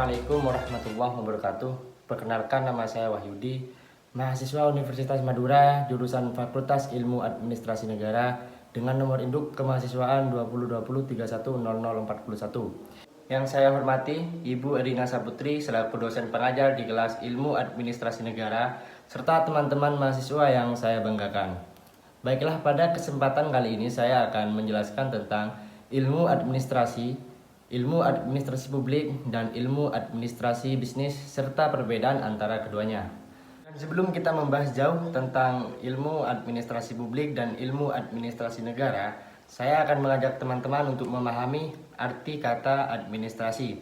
Assalamualaikum warahmatullahi wabarakatuh. Perkenalkan, nama saya Wahyudi, mahasiswa Universitas Madura, jurusan Fakultas Ilmu Administrasi Negara dengan nomor induk kemahasiswaan 2020310041. Yang saya hormati Ibu Erina Saputri selaku dosen pengajar di kelas Ilmu Administrasi Negara serta teman-teman mahasiswa yang saya banggakan. Baiklah, pada kesempatan kali ini saya akan menjelaskan tentang ilmu administrasi publik, dan ilmu administrasi bisnis serta perbedaan antara keduanya. Dan sebelum kita membahas jauh tentang ilmu administrasi publik dan ilmu administrasi negara, saya akan mengajak teman-teman untuk memahami arti kata administrasi.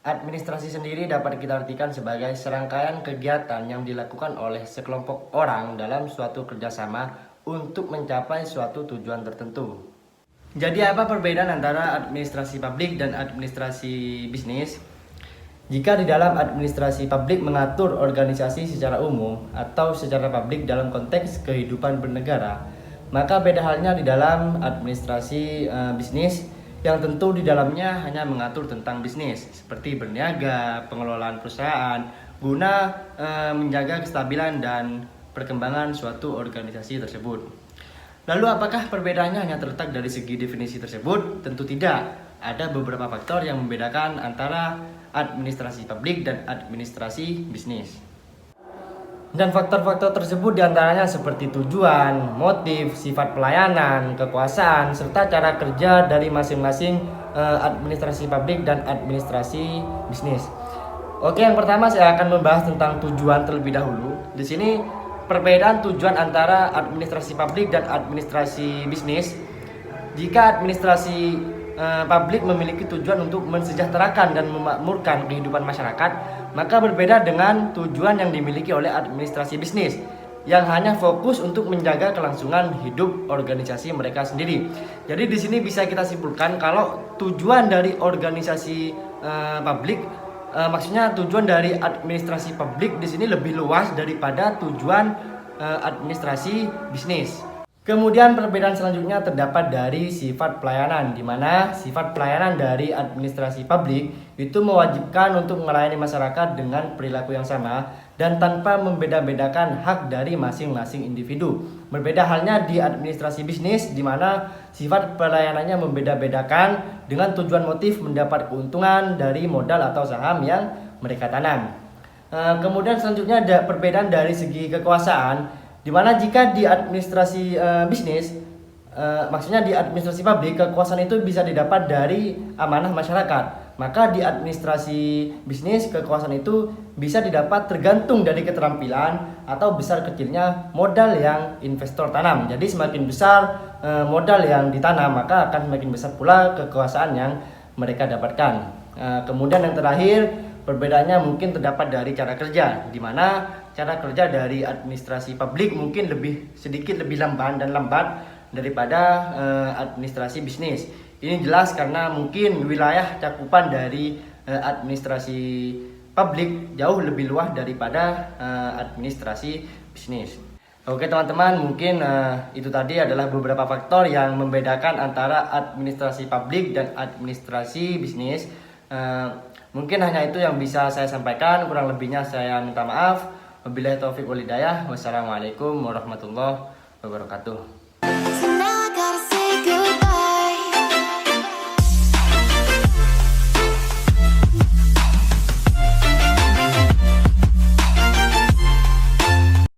Administrasi sendiri dapat kita artikan sebagai serangkaian kegiatan yang dilakukan oleh sekelompok orang dalam suatu kerjasama untuk mencapai suatu tujuan tertentu. Jadi apa perbedaan antara administrasi publik dan administrasi bisnis? Jika di dalam administrasi publik mengatur organisasi secara umum atau secara publik dalam konteks kehidupan bernegara, maka beda halnya di dalam administrasi bisnis yang tentu di dalamnya hanya mengatur tentang bisnis seperti berniaga, pengelolaan perusahaan, guna menjaga kestabilan dan perkembangan suatu organisasi tersebut. Lalu apakah perbedaannya hanya terletak dari segi definisi tersebut? Tentu tidak. Ada beberapa faktor yang membedakan antara administrasi publik dan administrasi bisnis. Dan faktor-faktor tersebut diantaranya seperti tujuan, motif, sifat pelayanan, kekuasaan, serta cara kerja dari masing-masing administrasi publik dan administrasi bisnis. Oke, yang pertama saya akan membahas tentang tujuan terlebih dahulu. Di sini perbedaan tujuan antara administrasi publik dan administrasi bisnis. Jika administrasi publik memiliki tujuan untuk mensejahterakan dan memakmurkan kehidupan masyarakat, maka berbeda dengan tujuan yang dimiliki oleh administrasi bisnis yang hanya fokus untuk menjaga kelangsungan hidup organisasi mereka sendiri. Jadi di sini bisa kita simpulkan kalau tujuan dari organisasi publik, maksudnya tujuan dari administrasi publik di sini lebih luas daripada tujuan administrasi bisnis. Kemudian perbedaan selanjutnya terdapat dari sifat pelayanan, di mana sifat pelayanan dari administrasi publik itu mewajibkan untuk melayani masyarakat dengan perilaku yang sama dan tanpa membeda-bedakan hak dari masing-masing individu. Berbeda halnya di administrasi bisnis, di mana sifat pelayanannya membeda-bedakan dengan tujuan motif mendapat keuntungan dari modal atau saham yang mereka tanam. Kemudian selanjutnya ada perbedaan dari segi kekuasaan, di mana jika di administrasi bisnis, maksudnya di administrasi publik, kekuasaan itu bisa didapat dari amanah masyarakat. Maka di administrasi bisnis, kekuasaan itu bisa didapat tergantung dari keterampilan atau besar kecilnya modal yang investor tanam. Jadi semakin besar modal yang ditanam, maka akan semakin besar pula kekuasaan yang mereka dapatkan. Kemudian yang terakhir, perbedaannya mungkin terdapat dari cara kerja, di mana cara kerja dari administrasi publik mungkin sedikit lebih lamban dan lambat daripada administrasi bisnis. Ini jelas karena mungkin wilayah cakupan dari administrasi publik jauh lebih luas daripada administrasi bisnis. Oke teman-teman, mungkin itu tadi adalah beberapa faktor yang membedakan antara administrasi publik dan administrasi bisnis. Mungkin hanya itu yang bisa saya sampaikan, kurang lebihnya saya minta maaf. Wabillahi taufiq wal hidayah. Wassalamualaikum warahmatullahi wabarakatuh.